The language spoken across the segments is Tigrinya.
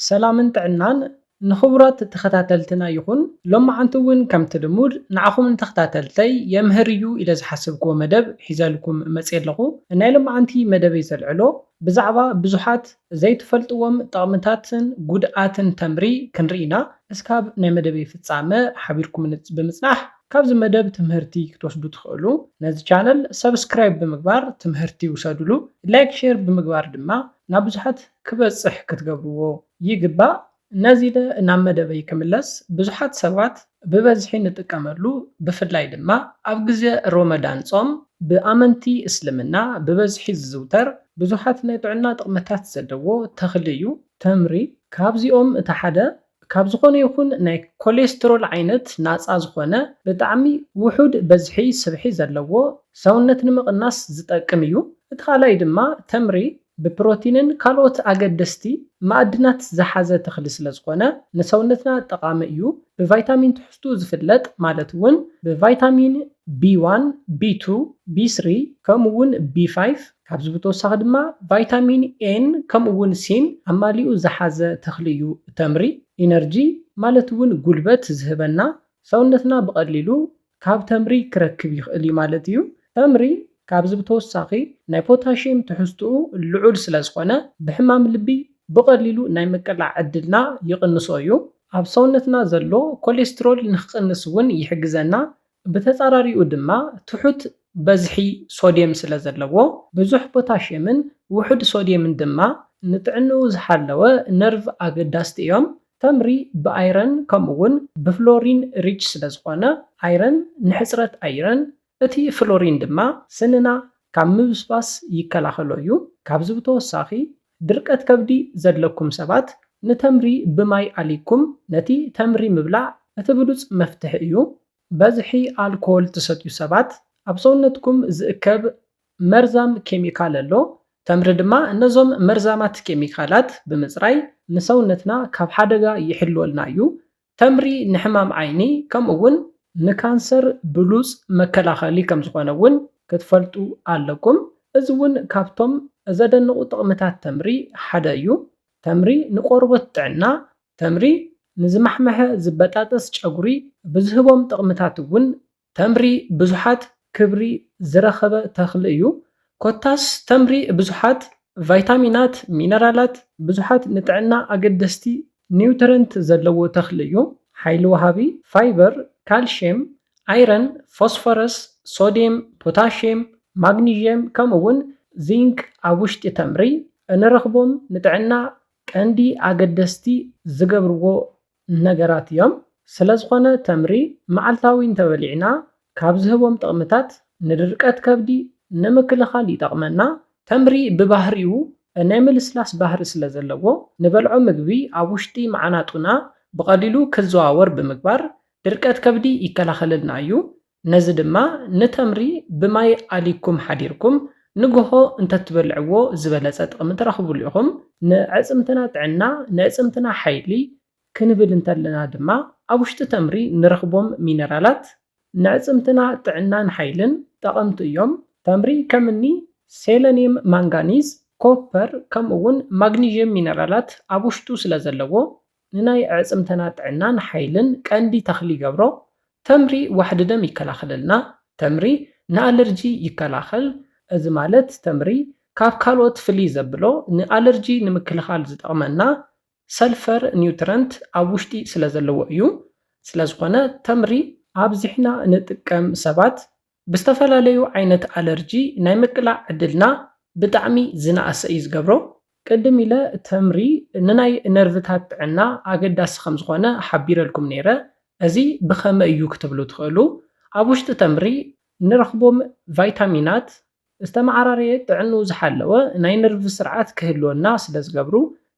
سلامن طعنان نخبرات تخاتلتنا يكون لما عنتون كم تدمود نعخم تخاتلتي يمهريو إلى حسبكو مدب حزالكم مسير لغو إن لما عنتي مدب يزلعلو بزعبا بزحات زي تفلتوهم طعمتاتن قدآتن تمري كنرينا اسكاب ناي مدبي فتسامة حبيركم بمصنح كابز مدب تمهرتي كتوسدو تخلو ناز channel سبسكرايب بمقبار تمهرتي وسادلو لايك شير بمقبار دما نابزحات كبصح كتقبرو يقبا نازيده ናብ መደበ ይክምለስ ብዙሓት ሰባት ብበዝሒ ንጥቀመሉ ብፍላይ ድማ ኣብ ግዜ ሮመዳን ጾም ብኣመንቲ እስልምና ብበዝሒ ዝዝውተር ብዙሓት ናይ ጥዕና ጥቕምታት ዘለዎ ተኽሊ እዩ ተምሪ ካብዚኦም እቲ ሓደ ካብ ዝኾነ ይኹን ናይ ኮሌስትሮል ዓይነት ናፃ ዝኾነ ብጣዕሚ ውሑድ በዝሒ ስብሒ ዘለዎ ሰውነት ንምቕናስ ዝጠቅም እዩ እቲ ካልኣይ ድማ ተምሪ ببروتينن كالوت أجدستي معدنات زحزة تخلص لزقنا نسونتنا طقام إيو بفيتامين تحستو زفلت مالتون بفيتامين B1 B2 B3 كمون B5 كابزبتو ساقدما فيتامين N كمون سين عماليو زحزة تخليو تمري إنرجي مالتون قلبت زهبنا سونتنا بقليلو كاب تمري كركب يخلي مالتيو تمري ካብዚ ብተወሳኺ ናይ ፖታሽየም ትሕዝትኡ ልዑል ስለ ዝኾነ ብሕማም ልቢ ብቐሊሉ ናይ ምቅላዕ ዕድልና ይቕንሶ እዩ ኣብ ሰውነትና ዘሎ ኮሌስትሮል ንኽቅንስ እውን ይሕግዘና ብተጻራሪኡ ድማ ትሑት በዝሒ ሶድየም ስለ ዘለዎ ብዙሕ ፖታሽየምን ውሑድ ሶድየምን ድማ ንጥዕንኡ ዝሓለወ ነርቭ ኣገዳስቲ እዮም ተምሪ ብኣይረን ከምኡውን ብፍሎሪን ሪች ስለ ዝኾነ ኣይረን ንሕፅረት ኣይረን እቲ ፍሎሪን ድማ ስንና ካብ ምብስባስ ይከላኸሎ እዩ ካብዚ ብተወሳኺ ድርቀት ከብዲ ዘለኩም ሰባት ንተምሪ ብማይ ኣሊኩም ነቲ ተምሪ ምብላዕ እቲ ብሉፅ መፍትሒ እዩ በዝሒ ኣልኮል ትሰትዩ ሰባት ኣብ ሰውነትኩም ዝእከብ መርዛም ኬሚካል ኣሎ ተምሪ ድማ እነዞም መርዛማት ኬሚካላት ብምፅራይ ንሰውነትና ካብ ሓደጋ ይሕልወልና እዩ ተምሪ ንሕማም ዓይኒ ከምኡውን ንካንሰር ብሉፅ መከላኸሊ ከም ዝኾነ እውን ክትፈልጡ ኣለኩም እዚ እውን ካብቶም ዘደንቑ ጥቕምታት ተምሪ ሓደ እዩ ተምሪ ንቆርበት ጥዕና ተምሪ ንዝማሕመሐ ዝበጣጠስ ጨጉሪ ብዝህቦም ጥቕምታት እውን ተምሪ ብዙሓት ክብሪ ዝረኸበ ተኽሊ እዩ ኮታስ ተምሪ ብዙሓት ቫይታሚናት ሚነራላት ብዙሓት ንጥዕና ኣገደስቲ ኒውትረንት ዘለዎ ተኽሊ እዩ ሓይሊ ወሃቢ ፋይበር ካልሽየም አይረን ፎስፎረስ ሶዲየም ፖታሽየም ማግኒዥየም ከምኡውን ዚንክ ኣብ ውሽጢ ተምሪ እንረኽቦም ንጥዕና ቀንዲ ኣገደስቲ ዝገብርዎ ነገራት እዮም ስለዝኾነ ተምሪ መዓልታዊ እንተበሊዕና ካብ ዝህቦም ጥቕምታት ንድርቀት ከብዲ ንምክልኻል ይጠቕመና ተምሪ ብባህሪኡ ናይ ምልስላስ ባህሪ ስለ ዘለዎ ንበልዖ ምግቢ ኣብ ውሽጢ መዓናጡና ብቐሊሉ ክዘዋወር ብምግባር ድርቀት ከብዲ ይከላኸለልና እዩ ነዚ ድማ ንተምሪ ብማይ ኣሊኩም ሓዲርኩም ንግሆ እንተትበልዕዎ ዝበለፀ ጥቕሚ ትረኽቡሉ ኢኹም ንዕፅምትና ጥዕና ንዕፅምትና ሓይሊ ክንብል እንተለና ድማ ኣብ ውሽጢ ተምሪ ንረኽቦም ሚነራላት ንዕፅምትና ጥዕናን ሓይልን ጠቐምቲ እዮም ተምሪ ከምኒ ሴለኒየም ማንጋኒዝ ኮፐር ከምኡውን ማግኒዥየም ሚነራላት ኣብ ውሽጡ ስለ ዘለዎ ንናይ ዕፅምትና ጥዕናን ሓይልን ቀንዲ ተኽሊ ይገብሮ ተምሪ ዋሕዲ ደም ይከላኸለልና ተምሪ ንኣለርጂ ይከላኸል እዚ ማለት ተምሪ ካብ ካልኦት ፍልይ ዘብሎ ንኣለርጂ ንምክልኻል ዝጠቕመና ሰልፈር ኒውትረንት ኣብ ውሽጢ ስለ ዘለዎ እዩ ስለዝኾነ ተምሪ ኣብዚሕና ንጥቀም ሰባት ብዝተፈላለዩ ዓይነት ኣለርጂ ናይ ምቅላዕ ዕድልና ብጣዕሚ ዝነኣሰ እዩ ዝገብሮ ቅድም ኢለ ተምሪ ንናይ ነርቭታት ጥዕና ኣገዳሲ ከም ዝኾነ ሓቢረልኩም ነይረ እዚ ብኸመይ እዩ ክትብሉ ትኽእሉ ኣብ ውሽጢ ተምሪ ንረኽቦም ቫይታሚናት ዝተመዓራረየ ጥዕንኡ ዝሓለወ ናይ ነርቭ ስርዓት ክህልወና ስለ ዝገብሩ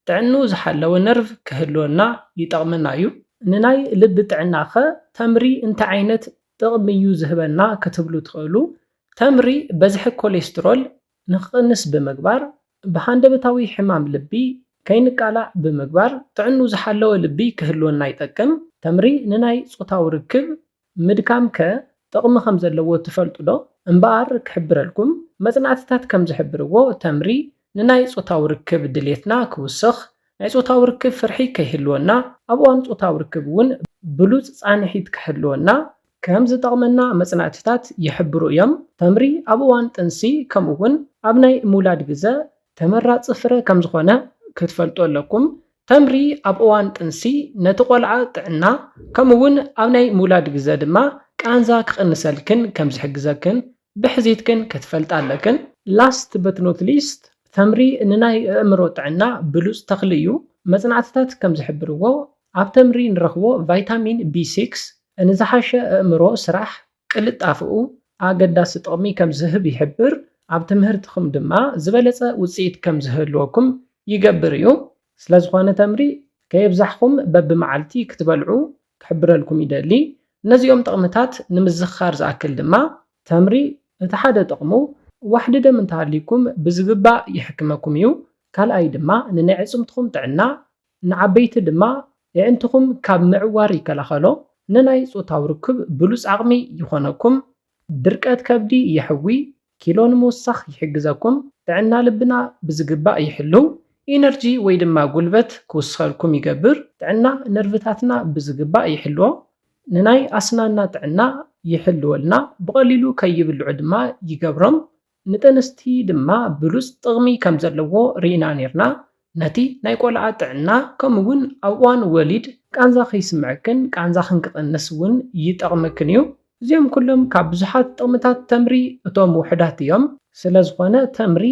ጥዕንኡ ዝሓለወ ነርቭ ክህልወና ይጠቕመና እዩ ንናይ ልቢ ጥዕና ኸ ተምሪ እንታይ ዓይነት ጥቕሚ እዩ ዝህበና ክትብሉ ትኽእሉ ተምሪ በዝሒ ኮሌስትሮል ንኽቅንስ ብምግባር ብሃንደበታዊ ሕማም ልቢ ከይንቃላዕ ብምግባር ጥዕንኡ ዝሓለወ ልቢ ክህልወና ይጠቅም ተምሪ ንናይ ጾታዊ ርክብ ምድካም ከ ጥቕሚ ከም ዘለዎ ትፈልጡ ዶ እምበኣር ክሕብረልኩም መጽናዕትታት ከም ዝሕብርዎ ተምሪ ንናይ ጾታዊ ርክብ ድሌትና ክውስኽ ናይ ጾታዊ ርክብ ፍርሒ ከይህልወና ኣብ እዋን ጾታዊ ርክብ እውን ብሉፅ ጻንሒት ክህልወና ከም ዝጠቕመና መጽናዕትታት ይሕብሩ እዮም። ተምሪ ኣብ እዋን ጥንሲ ከምኡ እውን ኣብ ናይ ምውላድ ግዜ ተመራፂ ፍረ ከም ዝኾነ ክትፈልጡ ኣለኩም። ተምሪ ኣብ እዋን ጥንሲ ነቲ ቆልዓ ጥዕና ከምኡ እውን ኣብ ናይ ምውላድ ግዜ ድማ ቃንዛ ክቕንሰልክን ከም ዝሕግዘክን ብሕዚትክን ክትፈልጣ ኣለክን። ላስት በት ኖት ሊስት ተምሪ ንናይ ኣእምሮ ጥዕና ብሉፅ ተኽሊ እዩ። መጽናዕትታት ከም ዝሕብርዎ ኣብ ተምሪ ንረኽቦ ቫይታሚን B6 ንዝሓሸ ኣእምሮ ስራሕ ቅልጣፍኡ ኣገዳሲ ጥቕሚ ከም ዝህብ ይሕብር። ኣብ ትምህርትኩም ድማ ዝበለፀ ውፅኢት ከም ዝህልወኩም ይገብር እዩ። ስለዝኾነ ተምሪ ከየብዛሕኩም በብመዓልቲ ክትበልዑ ክሕብረልኩም ይደሊ። ነዚኦም ጥቕምታት ንምዝኽኻር ዝኣክል ድማ ተምሪ እቲ ሓደ ጥቕሙ ዋሕዲ ደም እንተሃሊኩም ብዝግባእ ይሕክመኩም እዩ። ካልኣይ ድማ ንናይ ኣዕጽምትኩም ጥዕና ንዓበይቲ ድማ የዕንትኩም ካብ ምዕዋር ይከላኸሎ። ንናይ ጾታዊ ርክብ ብሉፅ ዓቕሚ ይኾነኩም። ድርቀት ከብዲ ይሕዊ፣ ኪሎ ንምውሳኽ ይሕግዘኩም፣ ጥዕና ልብና ብዝግባእ ይሕልው፣ ኢነርጂ ወይ ድማ ጉልበት ክውስኸልኩም ይገብር፣ ጥዕና ነርቭታትና ብዝግባእ ይሕልዎ፣ ንናይ ኣስናና ጥዕና ይሕልወልና፣ ብቐሊሉ ከይብልዑ ድማ ይገብሮም። ንጥንስቲ ድማ ብሉፅ ጥቕሚ ከም ዘለዎ ርኢና ነርና። ነቲ ናይ ቆልዓ ጥዕና ከምኡ እውን ኣብ እዋን ወሊድ ቃንዛ ከይስምዐክን ቃንዛኽን ክቕንስ እውን ይጠቕመክን እዩ። እዚኦም ኩሎም ካብ ብዙሓት ጥቕምታት ተምሪ እቶም ውሕዳት እዮም። ስለዝኾነ ተምሪ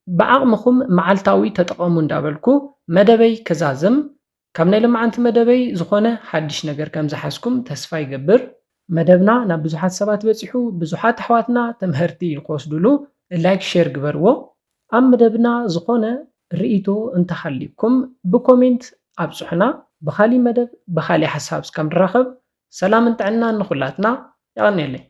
ብዓቕምኹም መዓልታዊ ተጠቐሙ እንዳበልኩ መደበይ ክዛዝም ካብ ናይ ልምዓንቲ መደበይ ዝኾነ ሓድሽ ነገር ከም ዝሓዝኩም ተስፋ ይገብር። መደብና ናብ ብዙሓት ሰባት በፂሑ ብዙሓት ኣሕዋትና ተምህርቲ ንክወስድሉ ላይክ ሼር ግበርዎ። ኣብ መደብና ዝኾነ ርኢቶ እንተሃሊኩም ብኮሜንት ኣብፅሑና። ብኻሊእ መደብ ብኻሊእ ሓሳብ እስከ ንራኸብ ሰላምን ጥዕናን ንኹላትና ይቐኒየለይ።